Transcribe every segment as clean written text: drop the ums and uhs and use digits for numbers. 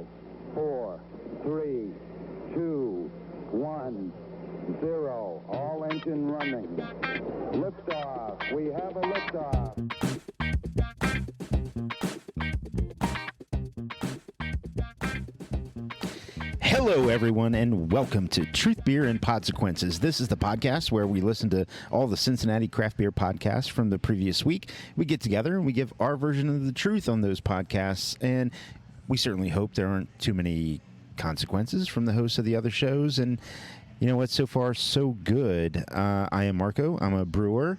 5, 4, 3, 2, 1, 0. All engine running. Liftoff. We have a liftoff. Hello, everyone, and welcome to Truth, Beer, and Podsequences. This is the podcast where we listen to all the Cincinnati craft beer podcasts from the previous week. We get together and we give our version of the truth on those podcasts, and we certainly hope there aren't too many consequences from the hosts of the other shows. And you know what? So far, so good. I am Marco. I'm a brewer,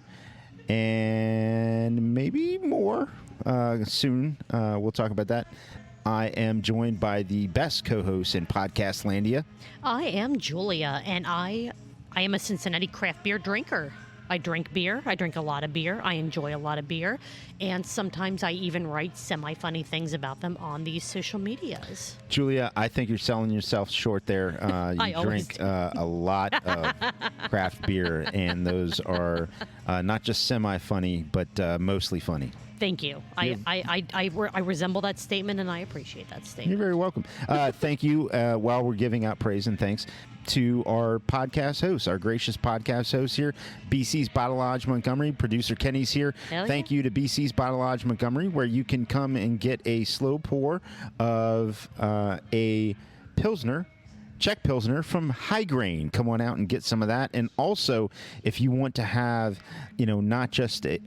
and maybe more soon. We'll talk about that. I am joined by the best co-host in Podcastlandia. I am Julia, and I am a Cincinnati craft beer drinker. I drink beer. I drink a lot of beer. I enjoy a lot of beer. And sometimes I even write semi-funny things about them on these social medias. Julia, I think you're selling yourself short there. You drink a lot of craft beer, and those are not just semi-funny, but mostly funny. Thank you. I resemble that statement, and I appreciate that statement. You're very welcome. Thank you. While we're giving out praise and thanks to our podcast hosts, our gracious podcast hosts here, BC's Bottle Lodge Montgomery. Producer Kenny's here. Thank you to BC's Bottle Lodge Montgomery, where you can come and get a slow pour of a Pilsner, Czech Pilsner from High Grain. Come on out and get some of that. And also, if you want to have, not just a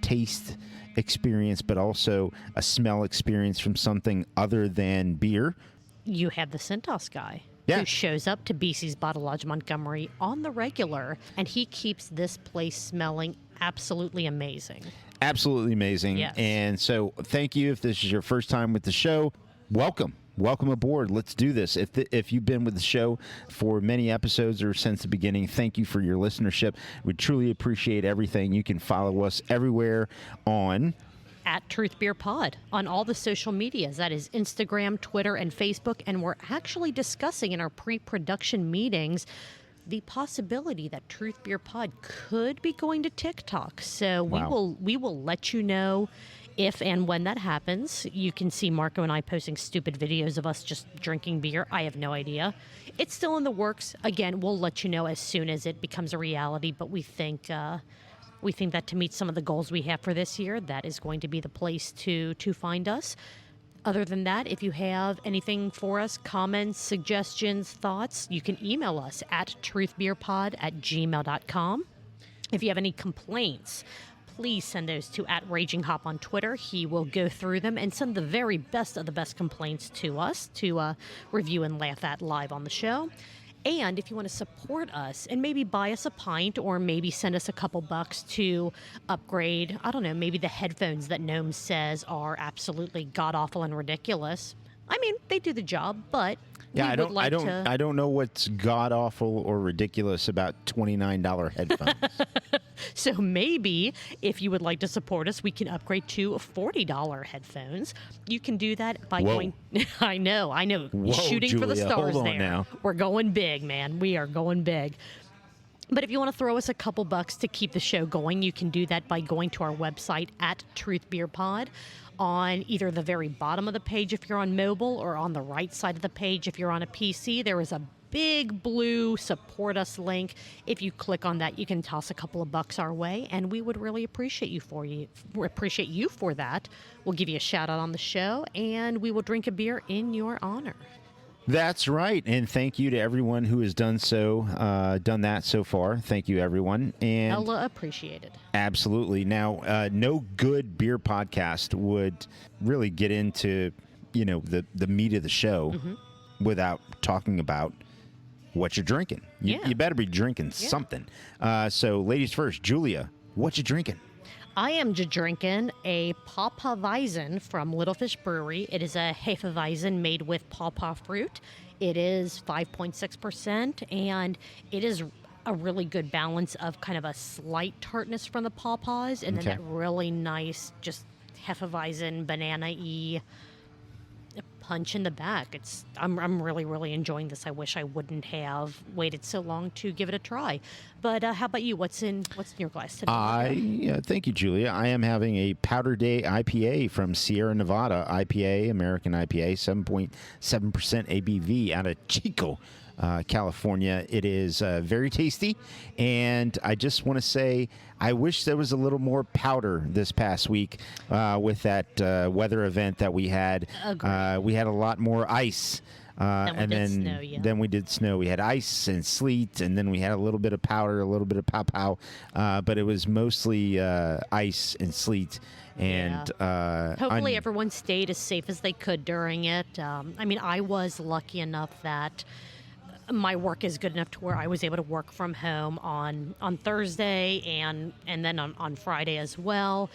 taste experience, but also a smell experience from something other than beer, you have the Centos guy. Yeah. Who shows up to BC's Bottle Lodge Montgomery on the regular, and he keeps this place smelling absolutely amazing. Absolutely amazing. Yes. And so thank you. If this is your first time with the show, welcome. Welcome aboard. Let's do this. If you've been with the show for many episodes or since the beginning, thank you for your listenership. We truly appreciate everything. You can follow us everywhere on at Truth Beer Pod on all the social medias. That is Instagram, Twitter, and Facebook. And we're actually discussing in our pre-production meetings the possibility that Truth Beer Pod could be going to TikTok. So Wow. we will let you know if and when that happens. You can see Marco and I posting stupid videos of us just drinking beer. I have no idea. It's still in the works. Again, we'll let you know as soon as it becomes a reality, but we think that to meet some of the goals we have for this year, that is going to be the place to find us. Other than that, if you have anything for us, comments, suggestions, thoughts, you can email us at truthbeerpod@gmail.com. If you have any complaints, please send those to @RagingHop on Twitter. He will go through them and send the very best of the best complaints to us to review and laugh at live on the show. And if you want to support us and maybe buy us a pint or maybe send us a couple bucks to upgrade, I don't know, maybe the headphones that Gnome says are absolutely god-awful and ridiculous. I mean, they do the job, but I don't know what's god-awful or ridiculous about $29 headphones. So maybe if you would like to support us, we can upgrade to $40 headphones. You can do that by going... I know. Whoa, shooting Julia, for the stars hold on there. now. We're going big, man. We are going big. But if you want to throw us a couple bucks to keep the show going, you can do that by going to our website at Truth Beer Pod. On either the very bottom of the page if you're on mobile or on the right side of the page if you're on a PC, there is a big blue support us link. If you click on that, you can toss a couple of bucks our way, and we would really appreciate you for that. We'll give you a shout out on the show, and we will drink a beer in your honor. That's right, and thank you to everyone who has done that so far. Thank you, everyone. And Hella appreciated. Absolutely. Now, no good beer podcast would really get into, the meat of the show without talking about what you're drinking. You better be drinking something. So, ladies first, Julia, what you drinking? I am drinking a Pawpaw Weizen from Little Fish Brewery. It is a Hefeweizen made with Pawpaw fruit. It is 5.6%, and it is a really good balance of kind of a slight tartness from the Pawpaws, and then that really nice, just Hefeweizen, banana-y punch in the back. I'm really, really enjoying this. I wish I wouldn't have waited so long to give it a try. But how about you? What's in your glass today? Thank you, Julia. I am having a Powder Day IPA from Sierra Nevada IPA, American IPA, 7.7% ABV out of Chico, California. It is very tasty, and I just want to say I wish there was a little more powder this past week with that weather event that we had. We had a lot more ice. Then we did snow. We had ice and sleet, and then we had a little bit of powder, a little bit of Pawpaw, but it was mostly ice and sleet. And hopefully everyone stayed as safe as they could during it. I mean, I was lucky enough that my work is good enough to where I was able to work from home on Thursday and then on Friday as well.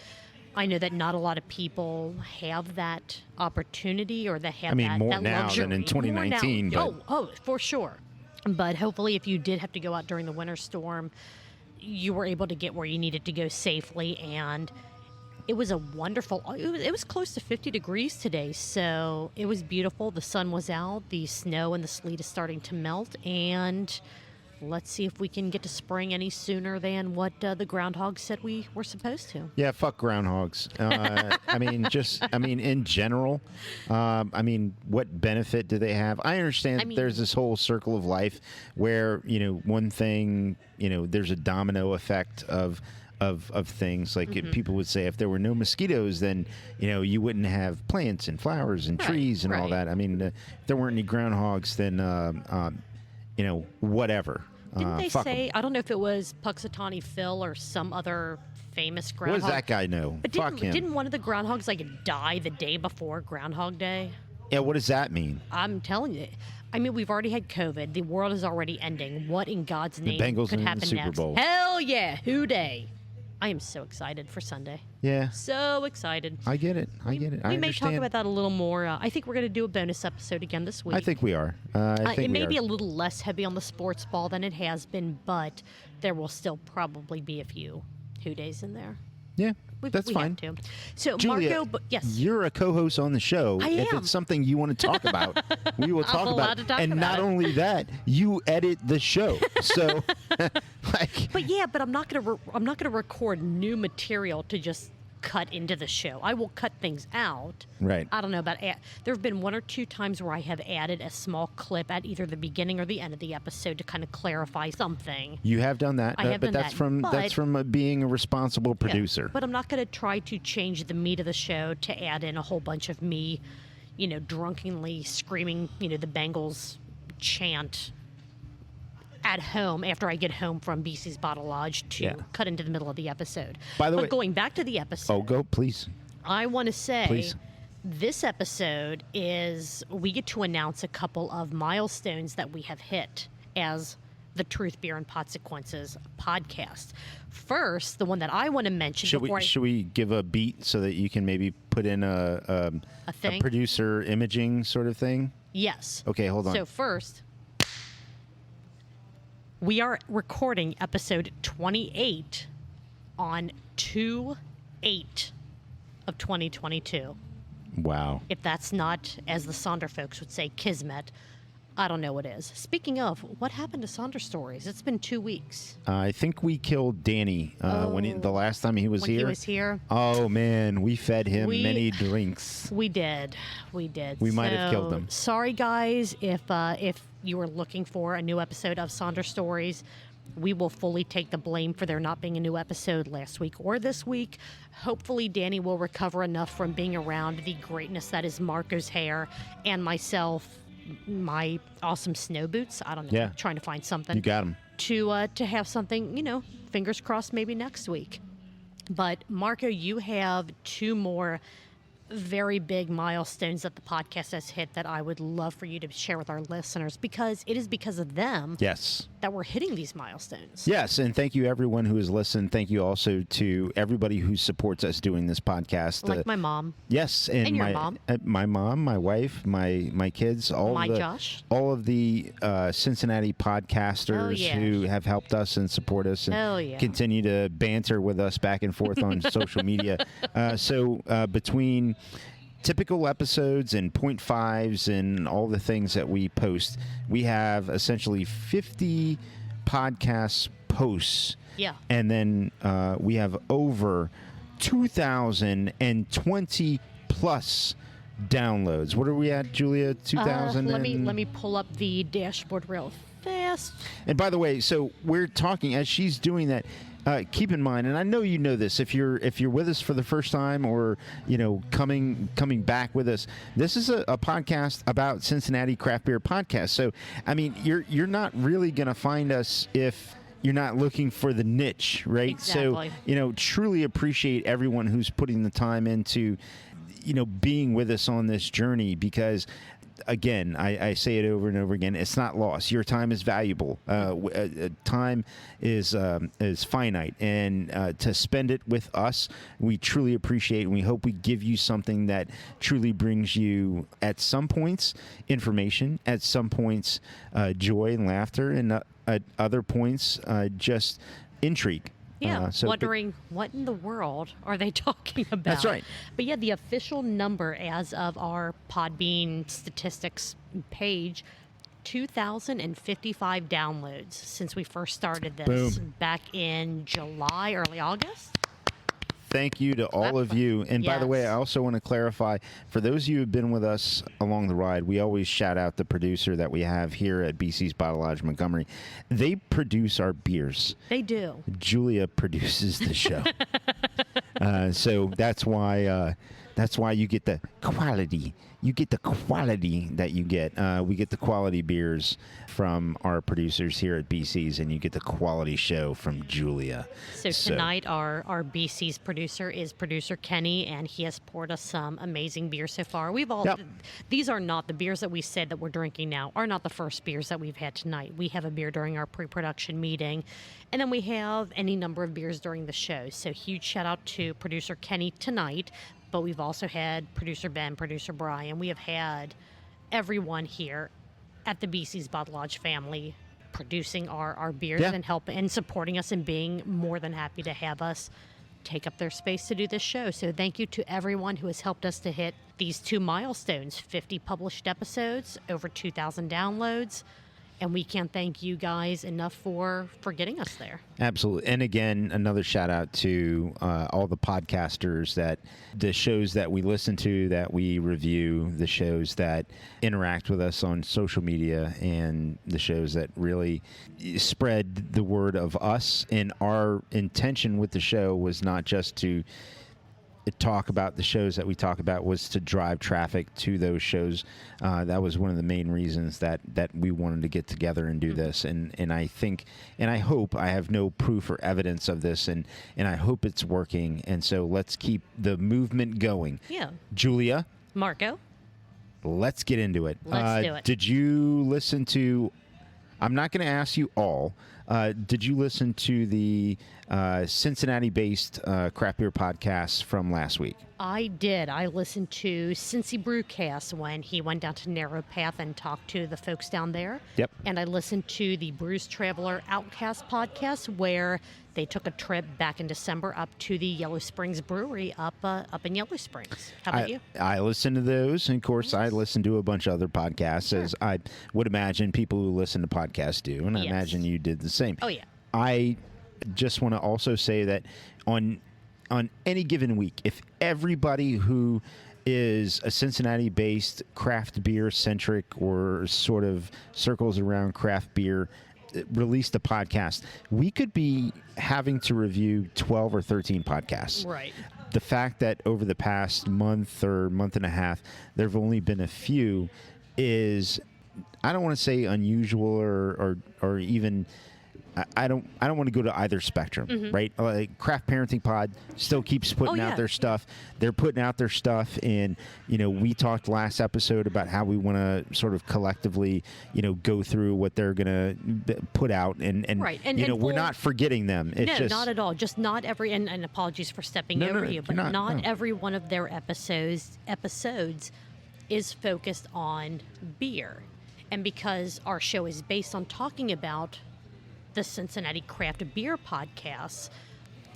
I know that not a lot of people have that opportunity or that have more that now luxury. than in 2019. Oh, for sure. But hopefully if you did have to go out during the winter storm, you were able to get where you needed to go safely. And it was it was close to 50 degrees today, so it was beautiful. The sun was out, the snow and the sleet is starting to melt, and let's see if we can get to spring any sooner than what the groundhog said we were supposed to. Yeah, fuck groundhogs. In general, what benefit do they have? I understand there's this whole circle of life where, one thing, there's a domino effect of things. Like people would say if there were no mosquitoes, then, you wouldn't have plants and flowers and trees and all that. If there weren't any groundhogs, then, whatever. Didn't they say, I don't know if it was Puxatawny Phil or some other famous groundhog. What does that guy know? But Fuck him. Didn't one of the groundhogs die the day before Groundhog Day? Yeah, what does that mean? I'm telling you. We've already had COVID. The world is already ending. What in God's name could happen the Super next? Bowl. Hell yeah, who day? I am so excited for Sunday. Yeah. So excited. I get it. I may talk about that a little more. I think we're going to do a bonus episode again this week. I think we are. It may be a little less heavy on the sports ball than it has been, but there will still probably be a few 2 days in there. Yeah, that's fine. Have to. So, Julia, Marco, yes. You're a co-host on the show. I If am. it's something you want to talk about, we will talk about it. And not it. only that, you edit the show. So, But I'm not going to record new material to just cut into the show. I will cut things out. Right. I don't know about there have been one or two times where I have added a small clip at either the beginning or the end of the episode to kind of clarify something. You have done that. I have but done that's that. that's from being a responsible producer. Yeah, but I'm not going to try to change the meat of the show to add in a whole bunch of me, drunkenly screaming, the Bengals chant at home after I get home from BC's Bottle Lodge to cut into the middle of the episode. By the way, going back to the episode. Oh, go, please. I want to say Please. This episode we get to announce a couple of milestones that we have hit as the Truth, Beer, and Podsequences podcast. First, the one that I want to mention Should we give a beat so that you can maybe put in a producer imaging sort of thing? Yes. Okay, hold on. So first, we are recording episode 28 on 2/8 of 2022. Wow. If that's not, as the Sonder folks would say, kismet, I don't know what is. Speaking of, what happened to Sonder Stories? It's been 2 weeks. I think we killed Danny the last time he was when here. He was here. Oh, man. We fed him many drinks. We did. We might have killed him. Sorry, guys, if you were looking for a new episode of Sonder Stories. We will fully take the blame for there not being a new episode last week or this week. Hopefully, Danny will recover enough from being around the greatness that is Marco's hair and myself, my awesome snow boots. I don't know. Yeah. Trying to find something. You got him. To have something, fingers crossed, maybe next week. But, Marco, you have two more very big milestones that the podcast has hit that I would love for you to share with our listeners, because it is because of them that we're hitting these milestones. Yes, and thank you everyone who has listened. Thank you also to everybody who supports us doing this podcast. Like my mom. Yes, and your mom. My mom, my wife, my kids, Josh. all of the Cincinnati podcasters who have helped us and support us and continue to banter with us back and forth on social media. So between typical episodes and 0.5s and all the things that we post, we have essentially 50 podcast posts. Yeah. And then we have over 2,020 plus downloads. What are we at, Julia? 2,000? Let me pull up the dashboard real fast. And by the way, so we're talking as she's doing that. Keep in mind, and I know you know this, if you're with us for the first time or coming back with us, this is a podcast about Cincinnati craft beer podcast. So I mean, you're not really going to find us if you're not looking for the niche, right? Exactly. So truly appreciate everyone who's putting the time into being with us on this journey, because again, I say it over and over again, it's not lost. Your time is valuable. Time is finite, and to spend it with us, we truly appreciate, and we hope we give you something that truly brings you, at some points, information, at some points, joy and laughter, and at other points, just intrigue. Yeah, wondering what in the world are they talking about. That's right. But yeah, the official number as of our Podbean statistics page, 2,055 downloads since we first started this. Boom. Back in July, early August. Thank you to all of you. And by the way, I also want to clarify, for those of you who have been with us along the ride, we always shout out the producer that we have here at BC's Bottle Lodge Montgomery. They produce our beers. They do. Julia produces the show. So that's why you get the quality. You get the quality that you get. We get the quality beers from our producers here at BC's, and you get the quality show from Julia. So tonight, our BC's producer is producer Kenny, and he has poured us some amazing beer so far. These are not the beers that we said that we're drinking now, are not the first beers that we've had tonight. We have a beer during our pre-production meeting, and then we have any number of beers during the show. So huge shout out to producer Kenny tonight. But we've also had producer Ben, producer Brian. We have had everyone here at the BC's Bottle Lodge family producing our beers and helping and supporting us, and being more than happy to have us take up their space to do this show. So thank you to everyone who has helped us to hit these 2 milestones, 50 published episodes, over 2,000 downloads. And we can't thank you guys enough for getting us there. Absolutely. And again, another shout out to all the podcasters, that the shows that we listen to, that we review, the shows that interact with us on social media, and the shows that really spread the word of us. And our intention with the show was not just to talk about the shows that we talk about, was to drive traffic to those shows. That was one of the main reasons that we wanted to get together and do this. And I think, and I hope, I have no proof or evidence of this, and I hope it's working. And so let's keep the movement going. Yeah. Julia. Marco. Let's get into it. Let's do it. Did you listen to, I'm not going to ask you all, did you listen to the Cincinnati-based craft beer podcast from last week? I did. I listened to Cincy Brewcast when he went down to Narrow Path and talked to the folks down there. Yep. And I listened to the Brews Traveler Outcast Podcast, where they took a trip back in December up to the Yellow Springs Brewery up in Yellow Springs. How about you? I listened to those, and of course, I listened to a bunch of other podcasts, as I would imagine people who listen to podcasts do, and I imagine you did the same. Oh, yeah. I just want to also say that on any given week, if everybody who is a Cincinnati-based craft beer-centric or sort of circles around craft beer released a podcast, we could be having to review 12 or 13 podcasts. Right. The fact that over the past month or month and a half, there have only been a few is, I don't want to say unusual or even, I don't want to go to either spectrum, right? Like Craft Parenting Pod still keeps putting out their stuff. They're putting out their stuff, and we talked last episode about how we want to sort of collectively, go through what they're going to put out, and right. And we're not forgetting them. It's no, not at all. Just not every, and apologies for stepping over you, but not every one of their episodes is focused on beer, and because our show is based on talking about the Cincinnati Craft Beer Podcasts,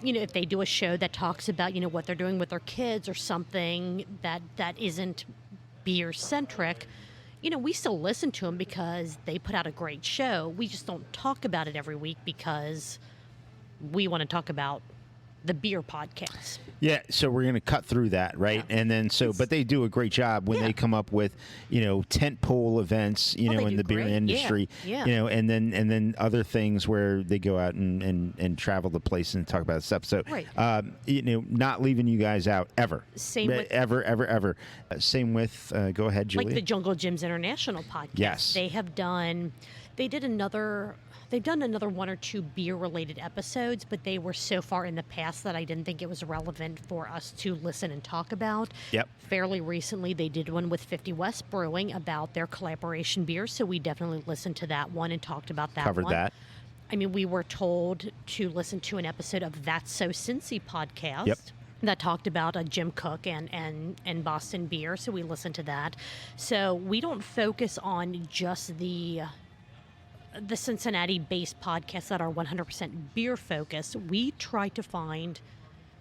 if they do a show that talks about, what they're doing with their kids or something that isn't beer centric, we still listen to them because they put out a great show. We just don't talk about it every week because we want to talk about the beer podcast. Yeah, so we're going to cut through that, right? Yeah. And then but they do a great job when they come up with, tent pole events, in the beer industry, and then other things where they go out and travel the place and talk about stuff. So, not leaving you guys out ever. Ever. Same with, go ahead, Julia. Like the Jungle Gyms International podcast. Yes. They've done another one or two beer-related episodes, but they were so far in the past that I didn't think it was relevant for us to listen and talk about. Yep. Fairly recently, they did one with 50 West Brewing about their collaboration beer, so we definitely listened to that one and talked about that Covered one. that. I mean, we were told to listen to an episode of That's So Cincy podcast. Yep. That talked about Jim Cook and Boston beer, so we listened to that. So we don't focus on just the Cincinnati-based podcasts that are 100% beer-focused. We try to find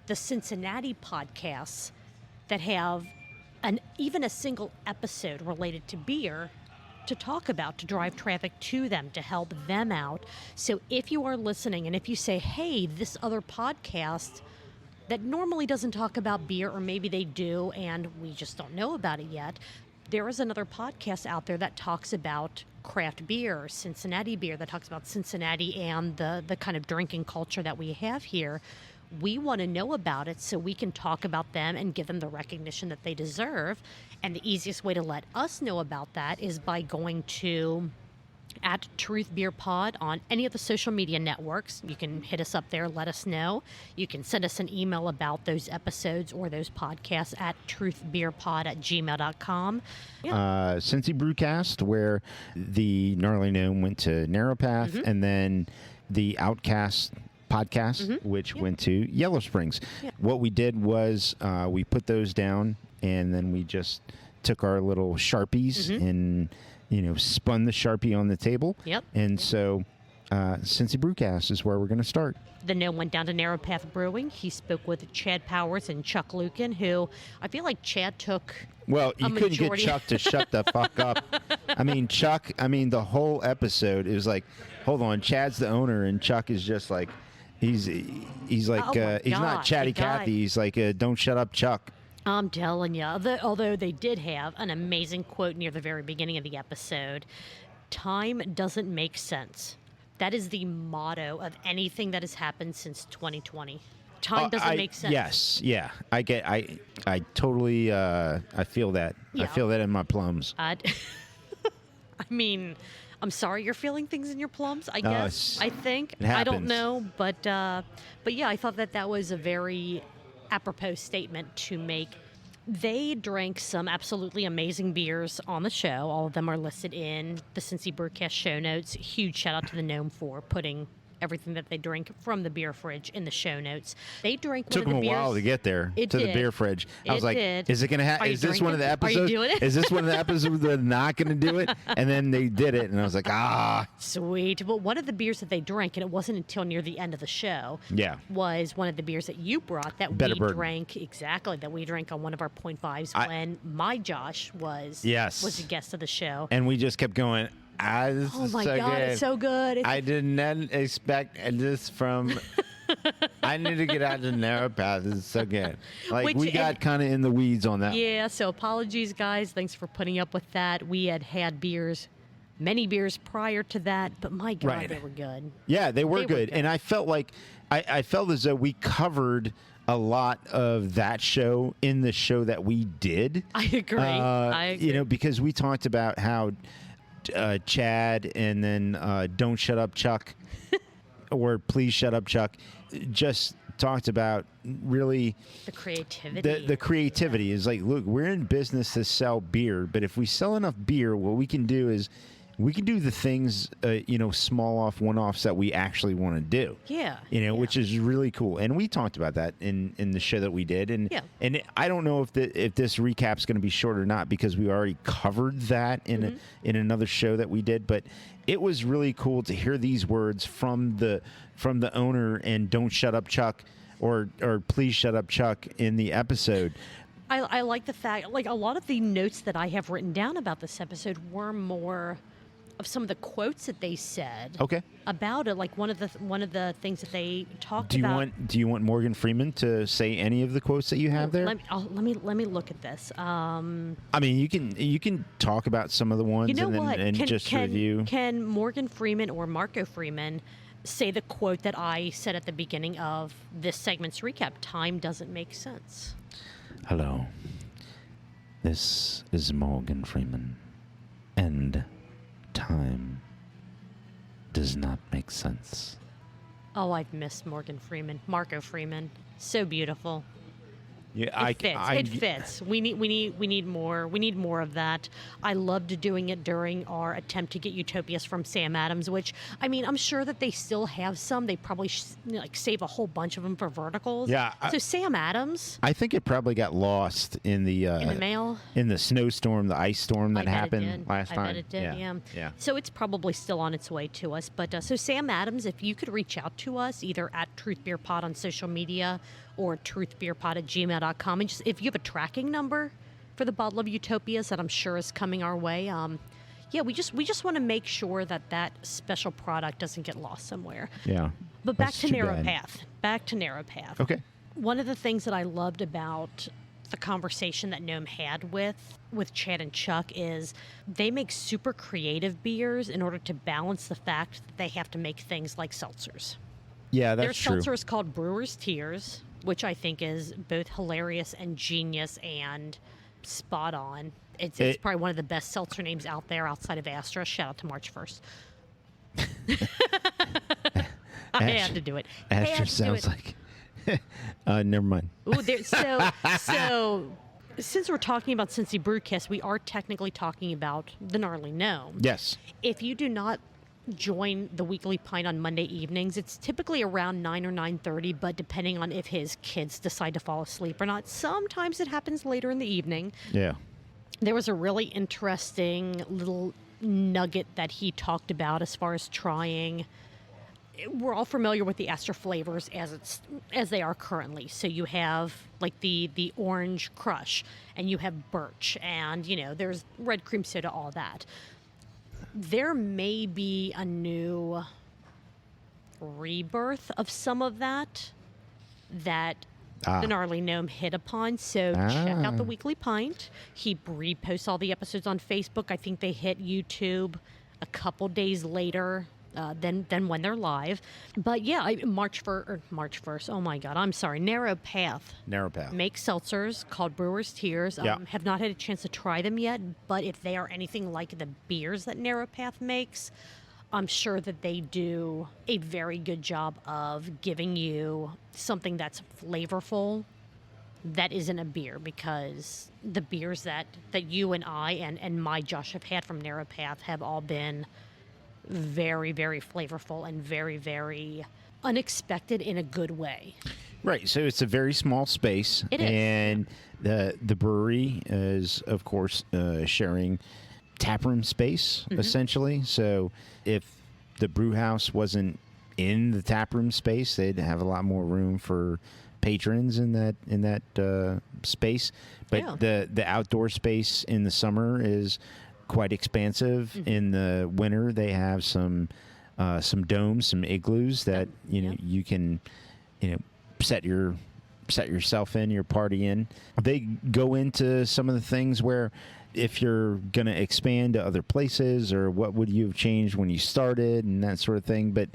the Cincinnati podcasts that have even a single episode related to beer to talk about, to drive traffic to them, to help them out. So if you are listening and if you say, hey, this other podcast that normally doesn't talk about beer, or maybe they do and we just don't know about it yet, there is another podcast out there that talks about craft beer, Cincinnati beer, that talks about Cincinnati and the kind of drinking culture that we have here. We want to know about it so we can talk about them and give them the recognition that they deserve. And the easiest way to let us know about that is by going to @TruthBeerPod on any of the social media networks. You can hit us up there, let us know. You can send us an email about those episodes or those podcasts at truthbeerpod@gmail.com. Yeah. Cincy Brewcast, where the Gnarly Gnome went to Narrow Path, and then the Outcast Podcast, which went to Yellow Springs. Yeah. What we did was we put those down, and then we just took our little Sharpies and spun the Sharpie on the table. Yep. And so Cincy Brewcast is where we're going to start. The gnome went down to Narrow Path Brewing. He spoke with Chad Powers and Chuck Lucan, who I feel like Chad took Well, you couldn't get Chuck to shut the fuck up. I mean, Chuck, the whole episode, it was like, hold on, Chad's the owner, and Chuck is just like, he's like, he's not Chatty Cathy. He's like, don't shut up, Chuck. I'm telling you, although they did have an amazing quote near the very beginning of the episode, time doesn't make sense. That is the motto of anything that has happened since 2020. Time doesn't make sense. Yes, yeah. I totally, I feel that. Yeah. I feel that in my plums. I mean, I'm sorry you're feeling things in your plums, I guess. I think. It happens. I don't know, but yeah, I thought that was a very apropos statement to make. They drank some absolutely amazing beers on the show. All of them are listed in the Cincy Brewcast show notes. Huge shout out to the gnome for putting everything that they drink from the beer fridge in the show notes. They drank one Took of the them a beers. while to get there to the beer fridge. I was like, is it going to happen? Is this one of the episodes? Are you doing it? Is this one of the episodes they're not going to do it? And then they did it, and I was like, Sweet. Well, one of the beers that they drank, and it wasn't until near the end of the show, was one of the beers that you brought that we drank, that we drank on one of our 0.5s when my Josh was a guest of the show. And we just kept going, oh my God, good. It's so good. I did not expect this from... I need to get out the Narrow Path. It's so good. Like, we got kind of in the weeds on that. Yeah, so apologies, guys. Thanks for putting up with that. We had many beers prior to that, but my God, they were good. Yeah, they were good. And I felt like, I felt as though we covered a lot of that show in the show that we did. I agree. Because we talked about how... Chad and then Don't Shut Up Chuck or Please Shut Up Chuck just talked about really the creativity. The creativity is like, look, we're in business to sell beer, but if we sell enough beer, what we can do is we can do the things, small one-offs that we actually want to do. Yeah. Which is really cool. And we talked about that in the show that we did. And I don't know if this recap's going to be short or not, because we already covered that in another show that we did. But it was really cool to hear these words from the owner and Don't Shut Up Chuck or please shut up, Chuck, in the episode. I like the fact, like a lot of the notes that I have written down about this episode were more of some of the quotes that they said about it. Like one of the things that they talked about. Do you want Morgan Freeman to say any of the quotes that you have there? Let me look at this. I mean, you can talk about some of the ones and just review. Can Morgan Freeman or Marco Freeman say the quote that I said at the beginning of this segment's recap? Time doesn't make sense. Hello, this is Morgan Freeman, and time does not make sense. Oh, I've missed Morgan Freeman. Marco Freeman. So beautiful. Yeah, it fits. We need more of that. I loved doing it during our attempt to get Utopias from Sam Adams, which, I mean, I'm sure that they still have some. They probably save a whole bunch of them for verticals. Yeah. So Sam Adams. I think it probably got lost in the mail, in the snowstorm, the ice storm that happened last time. I bet it did. Yeah. So it's probably still on its way to us. But so Sam Adams, if you could reach out to us either at Truth Beer Pod on social media or truthbeerpod@gmail.com. And just if you have a tracking number for the bottle of Utopias that I'm sure is coming our way, we just want to make sure that special product doesn't get lost somewhere. Yeah. But back to Narrow Path. Okay. One of the things that I loved about the conversation that Gnome had with Chad and Chuck is they make super creative beers in order to balance the fact that they have to make things like seltzers. Yeah, that's true. Their seltzer is called Brewer's Tears, which I think is both hilarious and genius and spot on. It's probably one of the best seltzer names out there outside of Astra. Shout out to March 1st. I had to do it. Astra sounds like... never mind. Ooh, so since we're talking about Cincy Brewcast, we are technically talking about the Gnarly Gnome. Yes. If you do not join the weekly pint on Monday evenings, it's typically around 9 or 9:30, but depending on if his kids decide to fall asleep or not, sometimes it happens later in the evening. Yeah. There was a really interesting little nugget that he talked about as far as trying. We're all familiar with the Astra flavors as they are currently. So you have like the orange crush, and you have birch, and there's red cream soda, all that. There may be a new rebirth of some of that the Gnarly Gnome hit upon. So check out the Weekly Pint. He reposts all the episodes on Facebook. I think they hit YouTube a couple days later than when they're live. But yeah, March 1st. Oh my God, I'm sorry. Narrow Path. Make seltzers called Brewer's Tears. Have not had a chance to try them yet, but if they are anything like the beers that Narrow Path makes, I'm sure that they do a very good job of giving you something that's flavorful that isn't a beer, because the beers that you and I and my Josh have had from Narrow Path have all been very, very flavorful and very, very unexpected in a good way. Right. So it's a very small space. It is. And the brewery is, of course, sharing taproom space, essentially. So if the brew house wasn't in the taproom space, they'd have a lot more room for patrons in that space. But the outdoor space in the summer is quite expansive. In the winter, they have some domes, some igloos that you can set yourself in, your party in. They go into some of the things where if you're going to expand to other places, or what would you have changed when you started and that sort of thing. But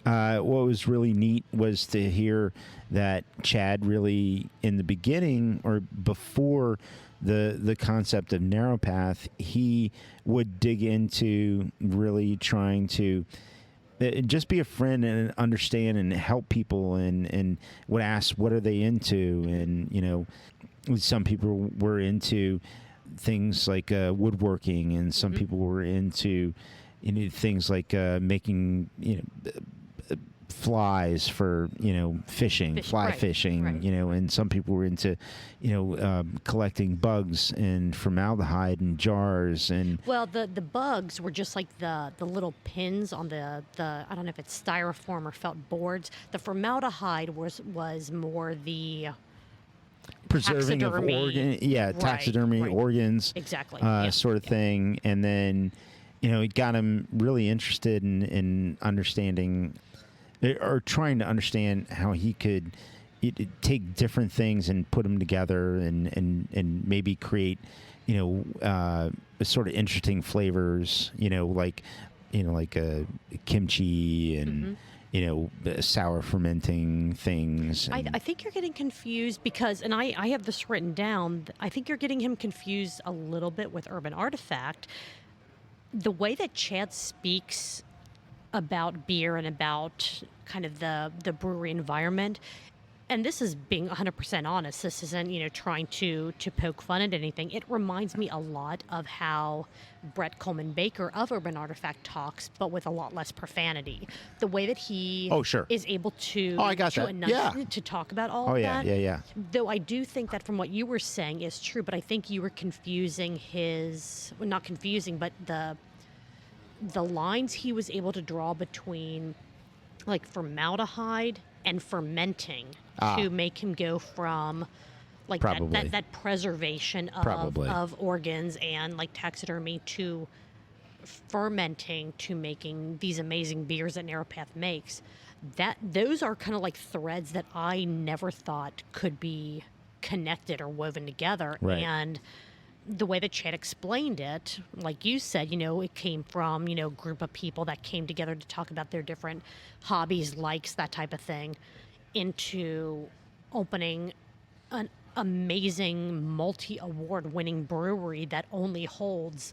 what was really neat was to hear that Chad really, in the beginning or before the concept of Narrow Path, he would dig into really trying to just be a friend and understand and help people, and would ask what are they into. And some people were into things like woodworking, and some people were into things like making flies for fishing, fly fishing, right. And some people were into collecting bugs and formaldehyde in jars. And well, the bugs were just like the little pins on the I don't know if it's styrofoam or felt boards. The formaldehyde was more the preserving of taxidermy right. organs, exactly, sort of thing. And then it got him really interested in understanding or trying to understand how he could take different things and put them together and maybe create sort of interesting flavors, like a kimchi and sour fermenting things. I think you're getting confused because, and I have this written down, I think you're getting him confused a little bit with Urban Artifact. The way that Chad speaks about beer and about kind of the brewery environment, and this is being 100% honest, this isn't, trying to poke fun at anything. It reminds me a lot of how Brett Coleman Baker of Urban Artifact talks, but with a lot less profanity. The way that he is able to, to talk about all of that. Yeah. Though I do think that from what you were saying is true, but I think you were confusing not confusing, but the lines he was able to draw between like formaldehyde and fermenting to make him go from like that preservation of organs and like taxidermy to fermenting to making these amazing beers that Narrowpath makes. Those are kind of like threads that I never thought could be connected or woven together. Right. And the way that Chad explained it, like you said, it came from, a group of people that came together to talk about their different hobbies, likes, that type of thing, into opening an amazing multi-award winning brewery that only holds,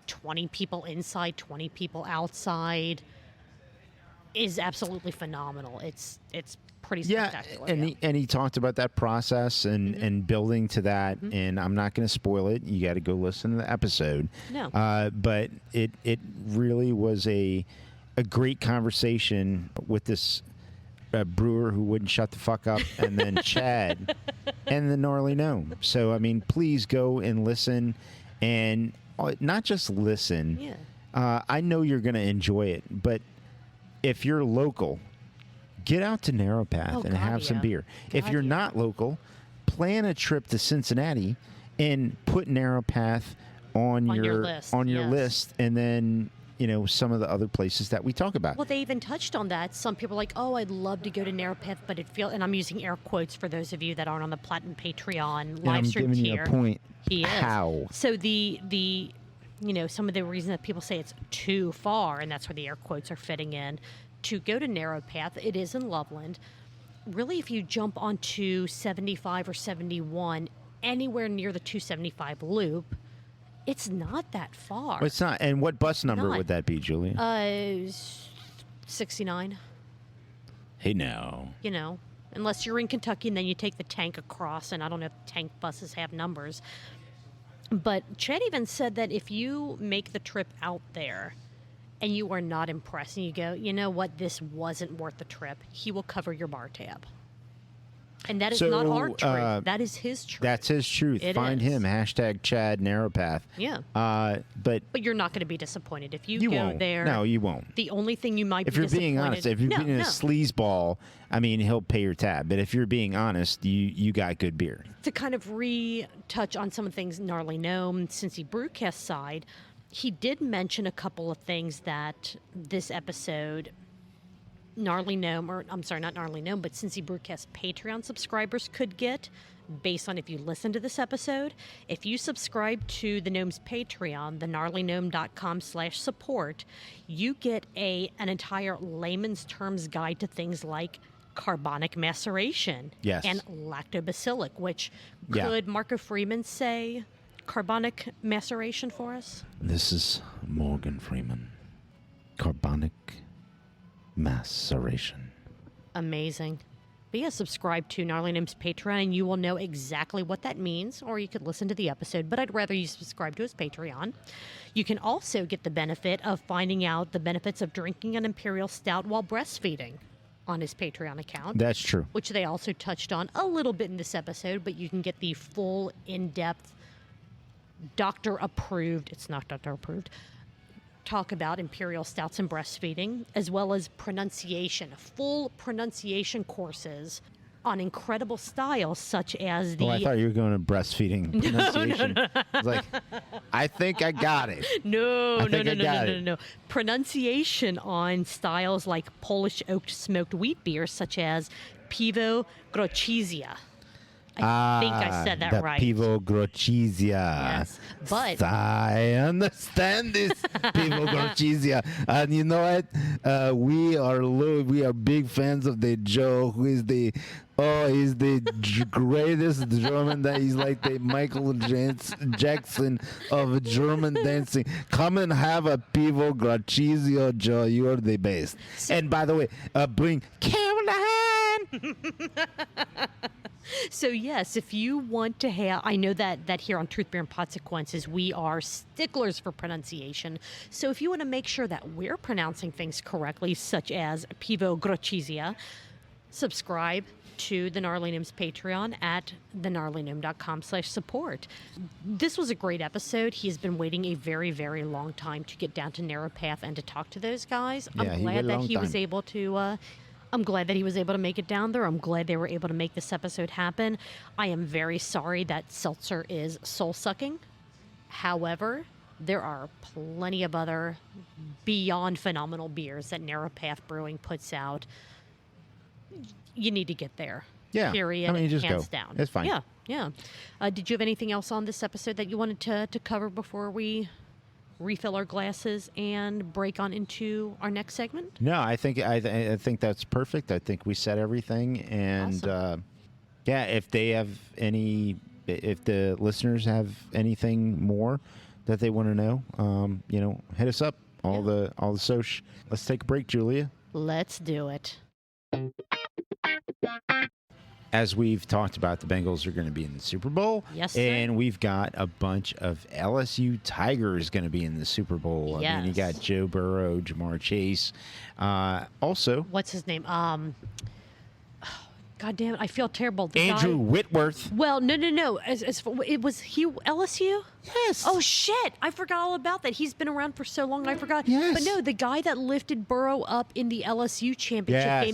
20 people inside, 20 people outside, is absolutely phenomenal. It's pretty spectacular. And he talked about that process and building to that, and I'm not going to spoil it. You got to go listen to the episode. No. But it really was a great conversation with this brewer who wouldn't shut the fuck up, and then Chad and the Gnarly Gnome. So, I mean, please go and listen, and not just listen. Yeah. I know you're going to enjoy it, but if you're local, get out to Narrowpath and have some beer. If you're not local, plan a trip to Cincinnati and put Narrowpath on your list, and then some of the other places that we talk about. Well, they even touched on that. Some people are like, "Oh, I'd love to go to Narrowpath, but it feels," and I'm using air quotes for those of you that aren't on the Platinum Patreon live stream tier. I'm giving you a point. He is. How? So the some of the reason that people say it's too far, and that's where the air quotes are fitting in, to go to Narrowpath. It is in Loveland. Really, if you jump onto 75 or 71, anywhere near the 275 loop, it's not that far. Well, it's not. And what bus number would that be, Julia? 69. Hey, now. Unless you're in Kentucky and then you take the tank across, and I don't know if tank buses have numbers. But Chad even said that if you make the trip out there and you are not impressed and you go, you know what, this wasn't worth the trip, he will cover your bar tab. And that is not our truth. That is his truth. That's his truth. Find him. # Chad Narrowpath. Yeah. But you're not going to be disappointed if you go won't. there. No, you won't. The only thing you might if be you're being honest, if you're being a sleazeball, I mean, he'll pay your tab. But if you're being honest, you got good beer. To kind of retouch on some of the things Gnarly Gnome, Cincy Brewcast side, he did mention a couple of things that this episode, Gnarly Gnome, or I'm sorry, not Gnarly Gnome, but Cincy Brewcast Patreon subscribers could get based on if you listen to this episode. If you subscribe to the Gnome's Patreon, thenarlygnome.com/support, you get an entire layman's terms guide to things like carbonic maceration and lactobacillic, which could Marco Freeman say carbonic maceration for us? This is Morgan Freeman. Carbonic maceration. Amazing. coffee, subscribe to Gnarly Name's Patreon, and you will know exactly what that means, or you could listen to the episode, but I'd rather you subscribe to his Patreon. You can also get the benefit of finding out the benefits of drinking an Imperial Stout while breastfeeding on his Patreon account. That's true. Which they also touched on a little bit in this episode, but you can get the full, in-depth, doctor-approved, it's not doctor-approved, talk about Imperial Stouts and breastfeeding, as well as pronunciation, full pronunciation courses on incredible styles such as the... Oh, I thought you were going to breastfeeding pronunciation. No. I was like, I think I got it. No. Pronunciation on styles like Polish oak smoked wheat beer, such as Piwo Grocizia. I think I said that right. Piwo Grocizia. Yes, but I understand this Piwo Grocizia, and you know what? We are big fans of the Joe, who is he's the greatest German. That he's like the Michael Jackson of German dancing. Come and have a Piwo Grocizia, Joe. You are the best. And by the way, bring Caroline. So, yes, if you want to have, I know that here on Truth, Beer, and Consequences, we are sticklers for pronunciation. So if you want to make sure that we're pronouncing things correctly, such as Piwo Grocizia, subscribe to the Gnarly Names Patreon at thenarlygnome.com/support. This was a great episode. He has been waiting a very, very long time to get down to Narrow Path and to talk to those guys. Yeah, I'm glad that he was able to... I'm glad that he was able to make it down there. I'm glad they were able to make this episode happen. I am very sorry that seltzer is soul-sucking. However, there are plenty of other beyond phenomenal beers that Narrow Path Brewing puts out. You need to get there. Yeah. Period. I mean, you just hands go. down. It's fine. Yeah. Did you have anything else on this episode that you wanted to cover before we refill our glasses and break on into our next segment? No, I think that's perfect. I think we said everything, and awesome. If the listeners have anything more that they want to know, hit us up. All the soch. Let's take a break, Julia. Let's do it. As we've talked about, the Bengals are going to be in the Super Bowl. Yes, sir. And we've got a bunch of LSU Tigers going to be in the Super Bowl. Yes. I mean, you got Joe Burrow, Jamar Chase. Also... What's his name? God damn it, I feel terrible. Andrew Whitworth. Well, no. It was he LSU? Yes. Oh, shit. I forgot all about that. He's been around for so long, I forgot. Yes. But no, the guy that lifted Burrow up in the LSU championship game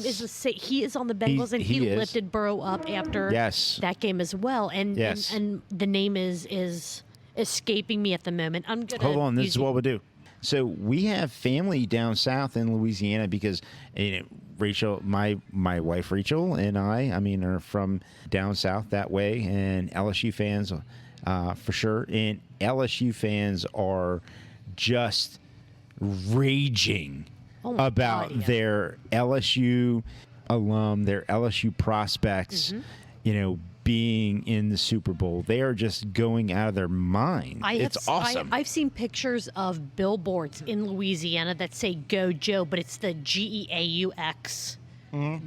he is on the Bengals, and he lifted Burrow up after that game as well. And the name is escaping me at the moment. I'm gonna hold on. This is what we'll do. So we have family down south in Louisiana because Rachel, my wife Rachel, and I are from down south that way, and LSU fans for sure. And LSU fans are just raging about their LSU alum, their LSU prospects, being in the Super Bowl. They are just going out of their mind. It's awesome. I've seen pictures of billboards in Louisiana that say "Go Joe," but it's the GEAUX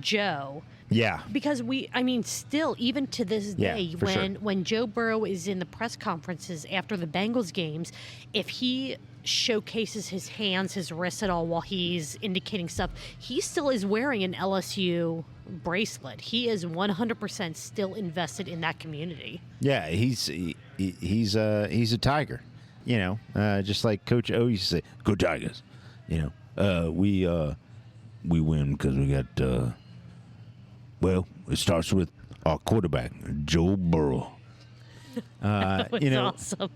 Joe. Yeah. Because still, even to this day, when Joe Burrow is in the press conferences after the Bengals games, if he showcases his hands, his wrists at all while he's indicating stuff, he still is wearing an LSU bracelet. He is 100% still invested in that community. Yeah, he's a Tiger. Just like Coach O used to say, "Go Tigers." We win because we got. It starts with our quarterback, Joe Burrow. Awesome.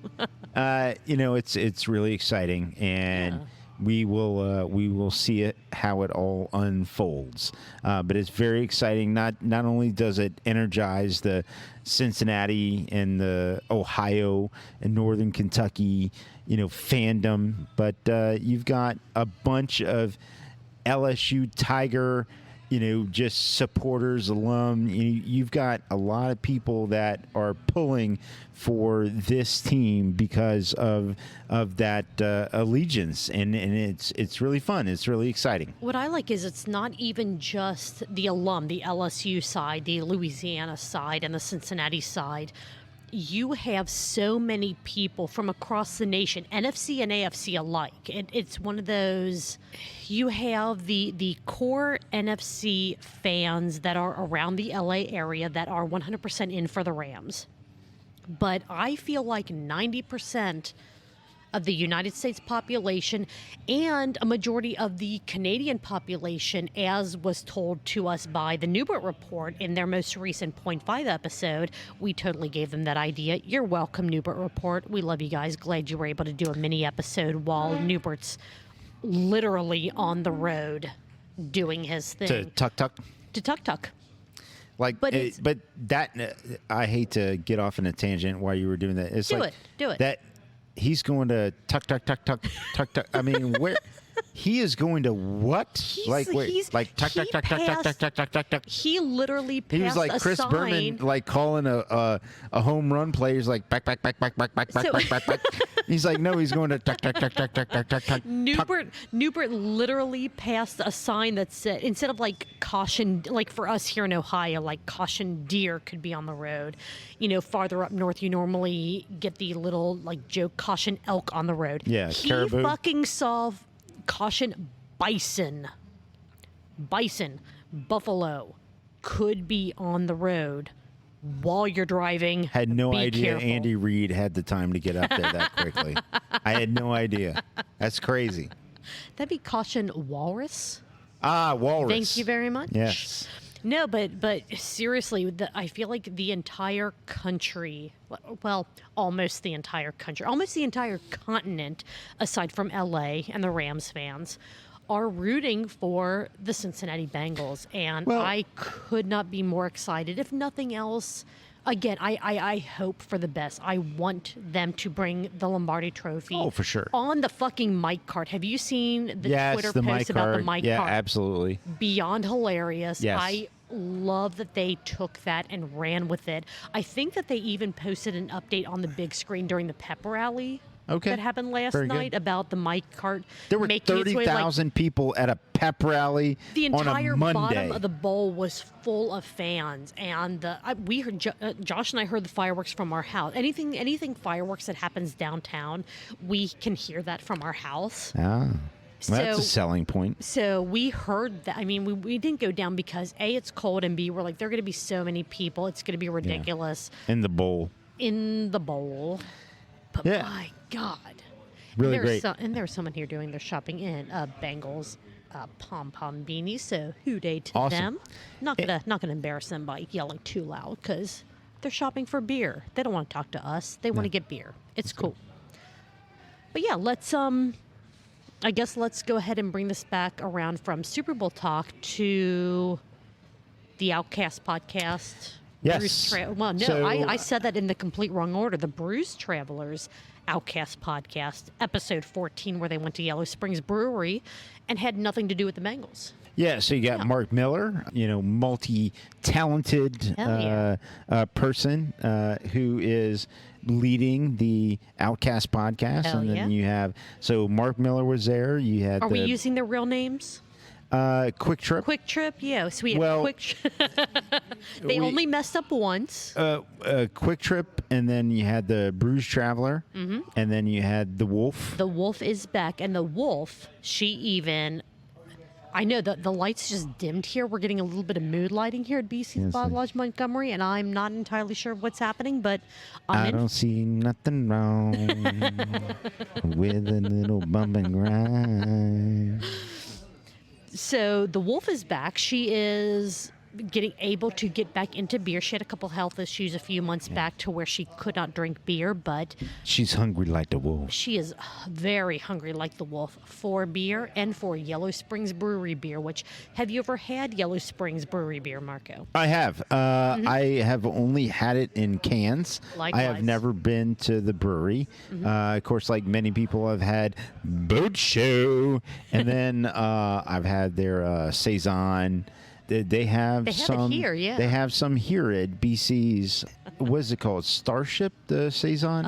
It's really exciting, and we will see it how it all unfolds. But it's very exciting. Not only does it energize the Cincinnati and the Ohio and Northern Kentucky, fandom, but you've got a bunch of LSU Tiger just supporters, alum. You've got a lot of people that are pulling for this team because of that allegiance, and it's really fun. It's really exciting. What I like is it's not even just the alum, the LSU side, the Louisiana side, and the Cincinnati side. You have so many people from across the nation, NFC and AFC alike. It's one of those, you have the core NFC fans that are around the LA area that are 100% in for the Rams. But I feel like 90% of the United States population and a majority of the Canadian population, as was told to us by the Newbert Report in their most recent Point 5 episode. We totally gave them that idea. You're welcome, Newbert Report. We love you guys. Glad you were able to do a mini episode while Newbert's literally on the road doing his thing. To tuck. To tuck. But that I hate to get off on a tangent while you were doing that. It's do it. That he's going to tuck. I mean, where he is going to what? Tuck. He literally passed He was like Chris sign. Berman, like calling a home run play. He's like back. He's like, no, he's going to tuck. Newbert literally passed a sign that said, instead of like caution, like for us here in Ohio, like caution deer could be on the road. Farther up north, you normally get the little like joke caution elk on the road. Yeah, he caribou. fucking saw caution bison, buffalo could be on the road while you're driving. Had no Be idea careful. Andy Reid had the time to get up there that quickly. I had no idea. That's crazy. That'd be caution walrus. Walrus. Thank you very much. Yes. No, but seriously, I feel like the entire country, well, almost the entire country, almost the entire continent, aside from LA and the Rams fans, are rooting for the Cincinnati Bengals. And I could not be more excited. If nothing else, again, I hope for the best. I want them to bring the Lombardi Trophy. Oh, for sure. On the fucking mic card. Have you seen the Twitter the post mic about card. the mic yeah, card? Yeah, absolutely. Beyond hilarious. Yes. I love that they took that and ran with it. I think that they even posted an update on the big screen during the pep rally that happened last night about the mic cart. There were 30,000 people at a pep rally the on a entire Monday. bottom of the bowl was full of fans, and we heard Josh and I heard the fireworks from our house. Anything fireworks that happens downtown, we can hear that from our house. Well, that's a selling point. So we heard that. I mean, we didn't go down because A, it's cold, and B, we're like, there are going to be so many people. It's going to be ridiculous. Yeah. In the bowl. But my God. Really great. And there's someone here doing their shopping in Bengals pom-pom beanies. So hoo-day to them. Not gonna embarrass them by yelling too loud because they're shopping for beer. They don't want to talk to us. They want to get beer. It's cool. But yeah, I guess let's go ahead and bring this back around from Super Bowl talk to the Outcast Podcast. Yes. I said that in the complete wrong order. The Brews Travelers Outcast Podcast, episode 14, where they went to Yellow Springs Brewery and had nothing to do with the Bengals. Yeah, so you got Mark Miller, multi-talented person who is leading the Outcast Podcast. Then you have, Mark Miller was there. You had. Are we using their real names? Quick Trip. Quick Trip, yeah. So we have Quick Trip. They only messed up once. Quick Trip, and then you had the Brews Traveler, and then you had the Wolf. The Wolf is back, and the Wolf, I know that the lights just dimmed here. We're getting a little bit of mood lighting here at BC's Bottle Lodge Montgomery, and I'm not entirely sure what's happening, but I don't see nothing wrong with a little bump and grind. So the Wolf is back. She is able to get back into beer. She had a couple health issues a few months back to where she could not drink beer, but she's hungry like the wolf. She is very hungry like the wolf for beer and for Yellow Springs Brewery beer, which, have you ever had Yellow Springs Brewery beer, Marco? I have. I have only had it in cans. Likewise. I have never been to the brewery. Of course, like many people, I've had Boat Show, and then I've had their Saison. They have some it here, yeah. They have some here at BC's. What is it called? Starship, the saison.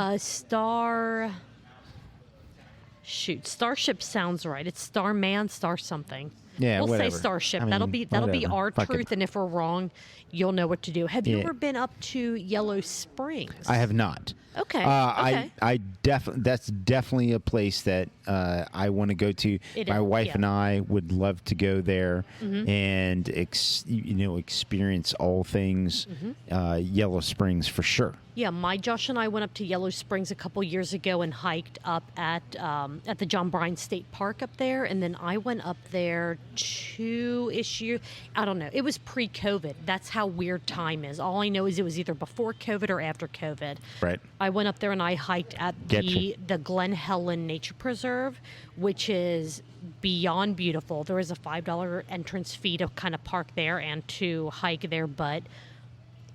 Starship sounds right. It's Starman, Star something. Yeah, we'll whatever. say Starship. I mean, that'll be whatever. our Fuck truth, it. and if we're wrong, you'll know what to do. Have you Yeah. ever been up to Yellow Springs? I have not. Okay. I definitely that's definitely a place that I want to go to. My wife and I would love to go there and experience all things Yellow Springs for sure. Yeah, Josh and I went up to Yellow Springs a couple years ago and hiked up at the John Bryan State Park up there, and then I went up there 2-ish years. I don't know. It was pre-COVID. That's how weird time is. All I know is it was either before COVID or after COVID. Right. I went up there and I hiked at the Glen Helen Nature Preserve, which is beyond beautiful. There is a $5 entrance fee to kind of park there and to hike there, but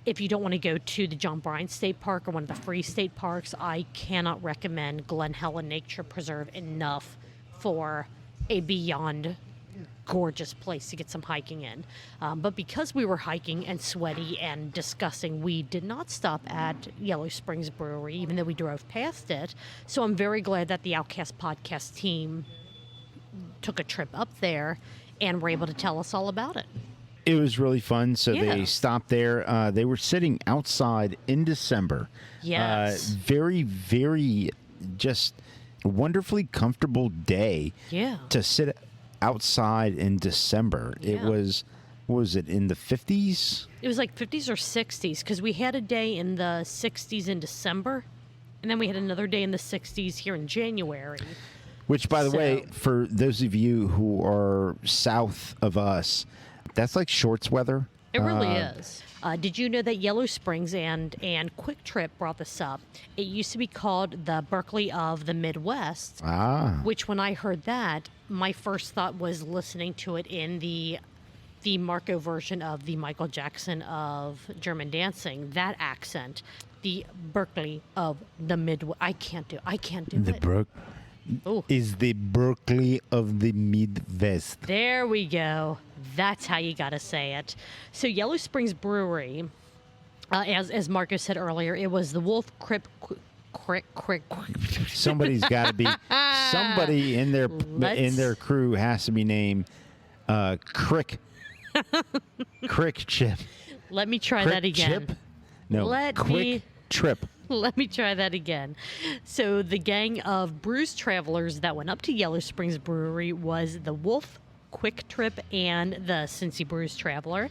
if you don't want to go to the John Bryan State Park or one of the free state parks, I cannot recommend Glen Helen Nature Preserve enough for a beyond gorgeous place to get some hiking in. But because we were hiking and sweaty and disgusting, we did not stop at Yellow Springs Brewery, even though we drove past it. So I'm very glad that the Outcast Podcast team took a trip up there and were able to tell us all about it. It was really fun. So Yeah. they stopped there. They were sitting outside in December. Yes. Very, very just wonderfully comfortable day to sit outside in December. Yeah. It was, what was it, in the 50s? It was like 50s or 60s because we had a day in the 60s in December, and then we had another day in the 60s here in January. Which, by the way, for those of you who are south of us, that's like shorts weather. It really is. Did you know that Yellow Springs and Quick Trip brought this up? It used to be called the Berkeley of the Midwest, which when I heard that, my first thought was listening to it in the Marco version of the Michael Jackson of German dancing, that accent, the Berkeley of the Midwest. I can't do it. Is the Berkeley of the Midwest. There we go. That's how you got to say it. So Yellow Springs Brewery, as Marco said earlier, it was the Wolf Crick. Somebody's got to be somebody in their crew has to be named Crick Chip. Let me try Crick that again. Chip? No, Quick Trip. Let me try that again. So the gang of Brews travelers that went up to Yellow Springs Brewery was the Wolf, Quick Trip, and the Cincy Brews Traveler.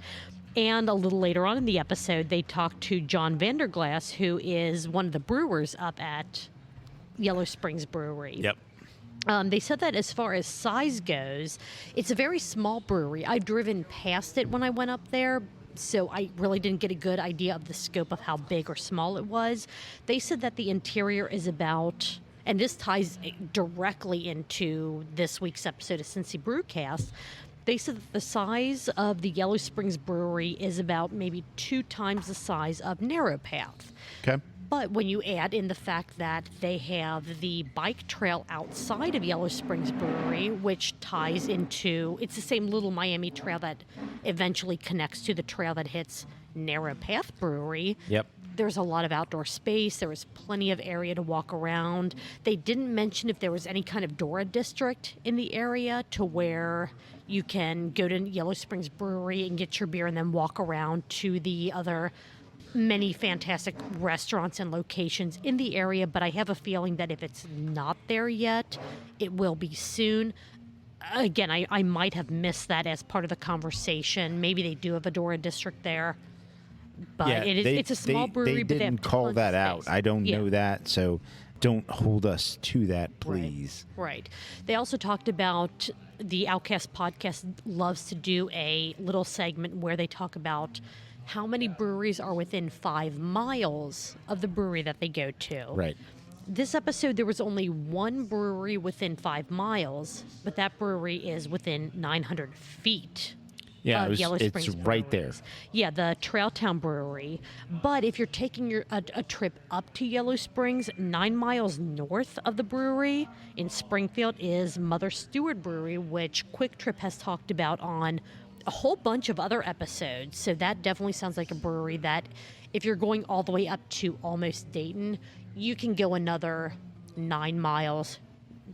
And a little later on in the episode, they talked to John Vanderglass, who is one of the brewers up at Yellow Springs Brewery. Yep. They said that as far as size goes, it's a very small brewery. I've driven past it when I went up there, so I really didn't get a good idea of the scope of how big or small it was. They said that the interior is about, and this ties directly into this week's episode of Cincy Brewcast, they said that the size of the Yellow Springs Brewery is about maybe 2 times the size of Narrow Path. Okay. But when you add in the fact that they have the bike trail outside of Yellow Springs Brewery, which ties into, it's the same little Miami trail that eventually connects to the trail that hits Narrow Path Brewery. Yep. There's a lot of outdoor space. There was plenty of area to walk around. They didn't mention if there was any kind of Dora district in the area to where you can go to Yellow Springs Brewery and get your beer and then walk around to the other many fantastic restaurants and locations in the area, but I have a feeling that if it's not there yet, it will be soon. Again, I might have missed that as part of the conversation. Maybe they do have a Dora district there, but Yeah, it's a small brewery. They but didn't they have call tons that of out. space. I don't know that, so don't hold us to that, please. Right. They also talked about the Outcast Podcast loves to do a little segment where they talk about how many breweries are within 5 miles of the brewery that they go to. Right. This episode, there was only one brewery within 5 miles, but that brewery is within 900 feet Yeah, of Yellow Springs it's right there. Breweries. Yeah, the Trailtown Brewery. But if you're taking a trip up to Yellow Springs, 9 miles north of the brewery in Springfield is Mother Stewart Brewery, which Quick Trip has talked about on a whole bunch of other episodes. So that definitely sounds like a brewery that if you're going all the way up to almost Dayton, you can go another 9 miles